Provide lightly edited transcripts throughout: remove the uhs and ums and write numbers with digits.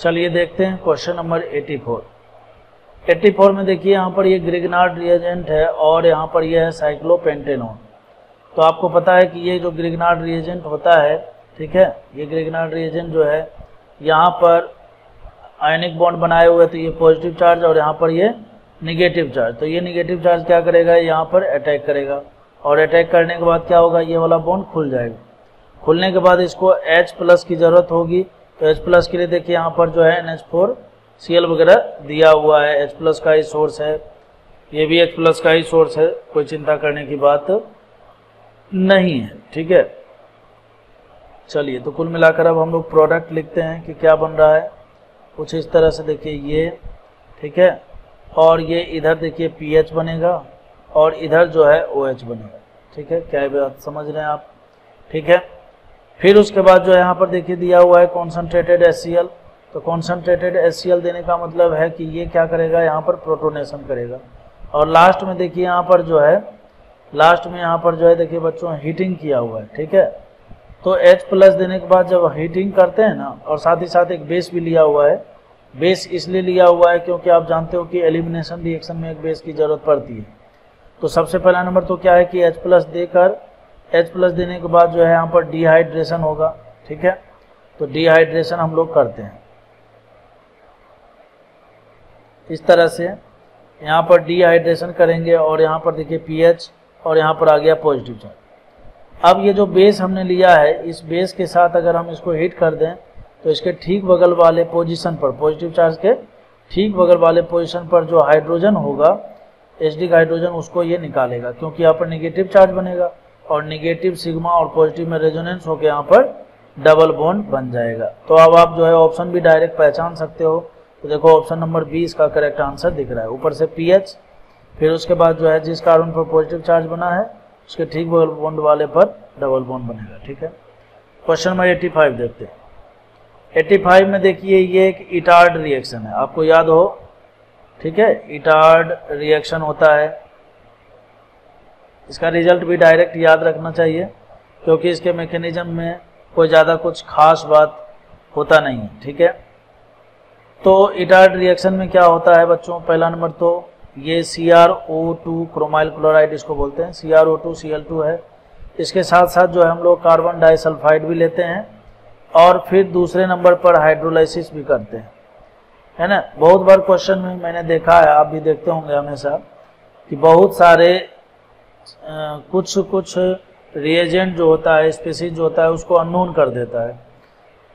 चलिए देखते हैं क्वेश्चन नंबर 84 में देखिए यहाँ पर ये ग्रिग्नार्ड रिएजेंट है और यहाँ पर ये है साइक्लोपेंटेनॉन। तो आपको पता है कि ये जो ग्रिग्नार्ड रिएजेंट होता है, ठीक है, ये ग्रिग्नार्ड रिएजेंट जो है यहाँ पर आयनिक बॉन्ड बनाए हुए, तो ये पॉजिटिव चार्ज और यहाँ पर ये निगेटिव चार्ज। तो ये निगेटिव चार्ज क्या करेगा, यहाँ पर अटैक करेगा और अटैक करने के बाद क्या होगा, ये वाला बॉन्ड खुल जाएगा। खुलने के बाद इसको H+ की ज़रूरत होगी। तो H+ के लिए देखिए यहाँ पर जो है NH4Cl वगैरह दिया हुआ है, H+ का ही सोर्स है, ये भी H+ का ही सोर्स है, कोई चिंता करने की बात नहीं है, ठीक है। चलिए तो कुल मिलाकर अब हम लोग प्रोडक्ट लिखते हैं कि क्या बन रहा है। कुछ इस तरह से देखिए ये, ठीक है, और ये इधर देखिए पीएच बनेगा और इधर जो है OH बनेगा, ठीक है। क्या बात समझ रहे हैं आप, ठीक है। फिर उसके बाद जो है यहाँ पर देखिए दिया हुआ है कॉन्सनट्रेटेड HCl। तो कॉन्सनट्रेटेड HCl देने का मतलब है कि ये क्या करेगा, यहाँ पर प्रोटोनेशन करेगा। और लास्ट में देखिए यहाँ पर जो है, लास्ट में यहाँ पर जो है देखिए बच्चों हीटिंग किया हुआ है, ठीक है। तो H+ देने के बाद जब हीटिंग करते हैं ना, और साथ ही साथ एक बेस भी लिया हुआ है। बेस इसलिए लिया हुआ है क्योंकि आप जानते हो कि एलिमिनेशन रिएक्शन में एक बेस की जरूरत पड़ती है। तो सबसे पहला नंबर तो क्या है कि H+ देकर, H+ देने के बाद जो है यहाँ पर डिहाइड्रेशन होगा, ठीक है। तो डिहाइड्रेशन हम लोग करते हैं इस तरह से, यहाँ पर डिहाइड्रेशन करेंगे और यहाँ पर देखिए पीएच और यहाँ पर आ गया पॉजिटिव चार्ज। अब ये जो बेस हमने लिया है, इस बेस के साथ अगर हम इसको हीट कर दें तो इसके ठीक बगल वाले पोजीशन पर, पॉजिटिव चार्ज के ठीक बगल वाले पोजीशन पर जो हाइड्रोजन होगा, एसिडिक हाइड्रोजन, उसको ये निकालेगा, क्योंकि यहाँ पर निगेटिव चार्ज बनेगा और निगेटिव सिग्मा और पॉजिटिव में रेजोनेंस होकर यहाँ पर डबल बॉन्ड बन जाएगा। तो अब आप जो है ऑप्शन भी डायरेक्ट पहचान सकते हो। तो देखो ऑप्शन नंबर 20 का करेक्ट आंसर दिख रहा है। ऊपर से पीएच, फिर उसके बाद जो है जिस कार्बन पर पॉजिटिव चार्ज बना है उसके ठीक बगल बॉन्ड वाले पर डबल बॉन्ड बनेगा, ठीक है। क्वेश्चन नंबर 85 देखते हैं। 85 में देखिए ये एक इटार्ड रिएक्शन है, आपको याद हो, ठीक है। इटार्ड रिएक्शन होता है, इसका रिजल्ट भी डायरेक्ट याद रखना चाहिए क्योंकि इसके मैकेनिज्म में कोई ज़्यादा कुछ खास बात होता नहीं है, ठीक है। तो इटार्ड रिएक्शन में क्या होता है बच्चों, पहला नंबर तो ये CrO2 क्रोमाइल क्लोराइड इसको बोलते हैं, CrO2 Cl2 है। इसके साथ साथ जो है हम लोग कार्बन डाइसल्फाइड भी लेते हैं और फिर दूसरे नंबर पर हाइड्रोलाइसिस भी करते हैं, है ना। बहुत बार क्वेश्चन में मैंने देखा है, आप भी देखते होंगे हमेशा, कि बहुत सारे कुछ रिएजेंट जो होता है, स्पीसीज जो होता है, उसको अननोन कर देता है।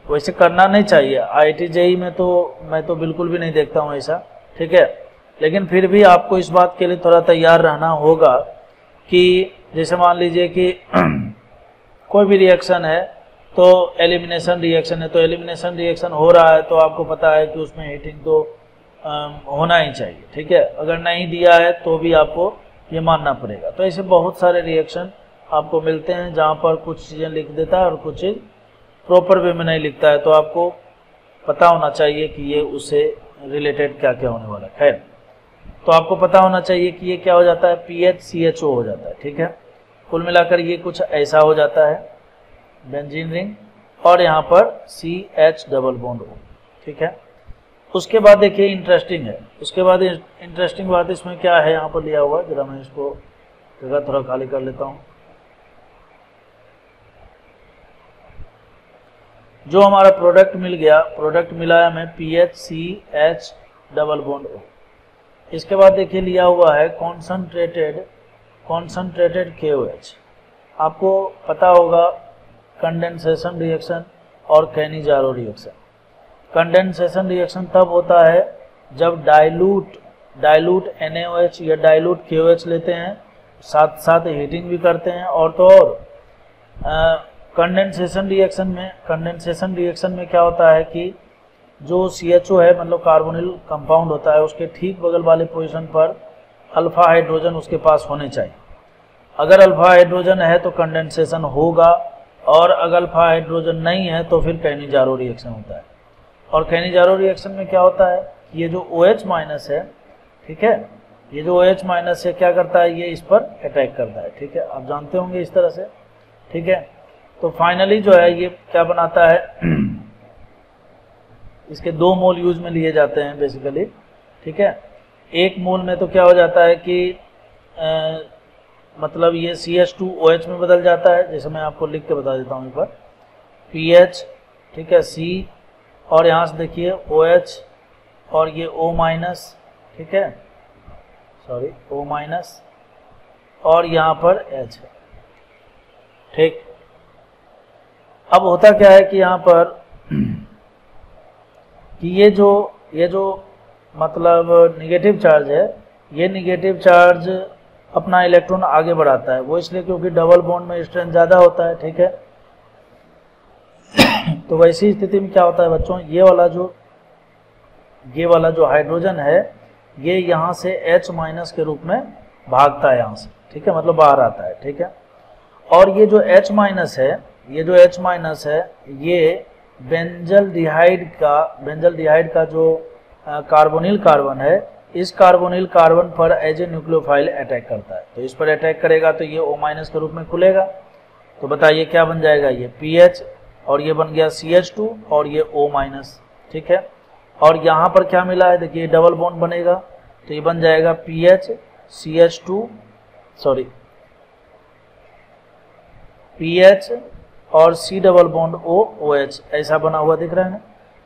वैसे करना नहीं चाहिए। IIT JEE में तो मैं तो बिल्कुल भी नहीं देखता हूँ ऐसा, ठीक है। लेकिन फिर भी आपको इस बात के लिए थोड़ा तैयार रहना होगा कि जैसे मान लीजिए कि कोई भी रिएक्शन है, तो एलिमिनेशन रिएक्शन है, तो एलिमिनेशन रिएक्शन हो रहा है तो आपको पता है कि उसमें हीटिंग तो होना ही चाहिए, ठीक है। अगर नहीं दिया है तो भी आपको ये मानना पड़ेगा। तो ऐसे बहुत सारे रिएक्शन आपको मिलते हैं जहाँ पर कुछ चीज़ें लिख देता है और कुछ चीज़ प्रॉपर वे में नहीं लिखता है, तो आपको पता होना चाहिए कि ये उससे रिलेटेड क्या क्या होने वाला है। खैर, तो आपको पता होना चाहिए कि ये क्या हो जाता है, PHCHO हो जाता है, ठीक है। कुल मिलाकर ये कुछ ऐसा हो जाता है, बेंजीन रिंग, और यहाँ पर CH डबल बॉन्ड हो, ठीक है। उसके बाद देखिए इंटरेस्टिंग है, उसके बाद इंटरेस्टिंग बात इसमें क्या है यहाँ पर लिया हुआ, जरा मैं इसको जगह थोड़ा खाली कर लेता हूँ। जो हमारा प्रोडक्ट मिल गया, प्रोडक्ट मिला है हमें PHCH डबल बॉन्ड O। इसके बाद देखिए लिया हुआ है कॉन्सनट्रेटेड KOH। आपको पता होगा कंडेंसेशन रिएक्शन और कैनिजारो रिएक्शन। कंडेंसेशन रिएक्शन तब होता है जब डाइल्यूट NaOH या डाइल्यूट KOH लेते हैं, साथ साथ हीटिंग भी करते हैं, और तो और कंडेंसेशन रिएक्शन में क्या होता है कि जो CHO है, मतलब कार्बोनिल कंपाउंड होता है, उसके ठीक बगल वाले पोजीशन पर अल्फा हाइड्रोजन उसके पास होने चाहिए। अगर अल्फा हाइड्रोजन है तो कंडेंसेशन होगा, और अगर अल्फा हाइड्रोजन नहीं है तो फिर कैनिजारो रिएक्शन होता है। और कैनिजारो रिएक्शन में क्या होता है, ये जो OH माइनस है, ठीक है, ये जो OH माइनस है क्या करता है, ये इस पर अटैक करता है, ठीक है। आप जानते होंगे इस तरह से, ठीक है। तो फाइनली जो है ये क्या बनाता है, इसके 2 मोल यूज में लिए जाते हैं बेसिकली, ठीक है। 1 मोल में तो क्या हो जाता है कि मतलब ये CH2OH में बदल जाता है, जैसे मैं आपको लिख के बता देता हूँ एक बार, PH, ठीक है, C, और यहाँ से देखिए OH और ये O-, ठीक है, सॉरी O-, और यहाँ पर H है, ठीक। अब होता क्या है कि यहाँ पर कि ये जो मतलब निगेटिव चार्ज है, ये निगेटिव चार्ज अपना इलेक्ट्रॉन आगे बढ़ाता है, वो इसलिए क्योंकि डबल बॉन्ड में स्ट्रेंथ ज़्यादा होता है, ठीक है। तो वैसी स्थिति में क्या होता है बच्चों, ये वाला जो हाइड्रोजन है ये यहाँ से H- के रूप में भागता है यहाँ से, ठीक है, मतलब बाहर आता है, ठीक है। और ये जो H- है, ये बेंजल्डिहाइड का जो कार्बोनिल कार्बन है, इस कार्बोनिल कार्बन पर एज ए न्यूक्लियोफाइल अटैक करता है। तो इस पर अटैक करेगा तो ये O- के रूप में खुलेगा। तो बताइए क्या बन जाएगा, ये PH और ये बन गया CH2 और ये O-, ठीक है। और यहाँ पर क्या मिला है, देखिए डबल बॉन्ड बनेगा, तो ये बन जाएगा PH और C डबल बॉन्ड OH, ऐसा बना हुआ दिख रहा है ना,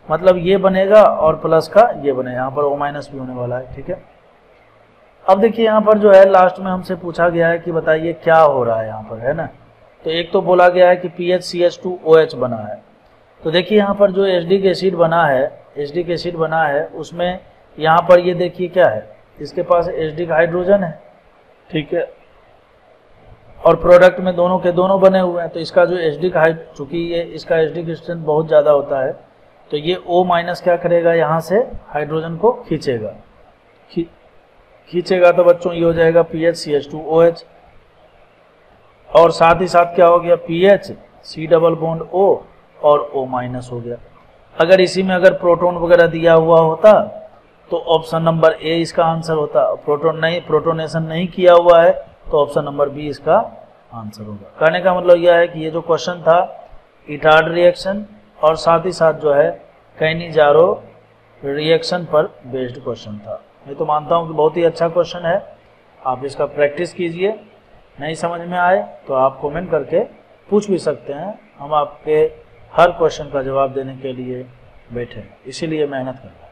मतलब ये बनेगा और प्लस का ये बनेगा, यहाँ पर O- भी होने वाला है, ठीक है। अब देखिए यहाँ पर जो है लास्ट में हमसे पूछा गया है कि बताइए क्या हो रहा है यहाँ पर, है ना। तो एक तो बोला गया है कि PHCH2OH बना है। तो देखिए यहाँ पर जो एसिडिक एसिड बना है उसमें यहाँ पर ये देखिए क्या है, इसके पास एसिडिक हाइड्रोजन है, ठीक है, और प्रोडक्ट में दोनों के दोनों बने हुए हैं। तो इसका जो एसिडिक चूंकि ये इसका एसिडिक स्ट्रेंथ बहुत ज़्यादा होता है, तो ये O- क्या करेगा, यहाँ से हाइड्रोजन को खींचेगा तो बच्चों ये हो जाएगा PHCH2OH, और साथ ही साथ क्या हो गया, PH C double bond O और O- हो गया। अगर इसी में अगर प्रोटॉन वगैरह दिया हुआ होता तो ऑप्शन नंबर ए इसका आंसर होता। प्रोटोनेशन नहीं किया हुआ है तो ऑप्शन नंबर बी इसका आंसर होगा। कहने का मतलब यह है कि ये जो क्वेश्चन था इटार्ड रिएक्शन और साथ ही साथ जो है कैनिजारो रिएक्शन पर बेस्ड क्वेश्चन था। मैं तो मानता हूँ कि बहुत ही अच्छा क्वेश्चन है, आप इसका प्रैक्टिस कीजिए। नहीं समझ में आए तो आप कमेंट करके पूछ भी सकते हैं, हम आपके हर क्वेश्चन का जवाब देने के लिए बैठे हैं, इसीलिए मेहनत करें।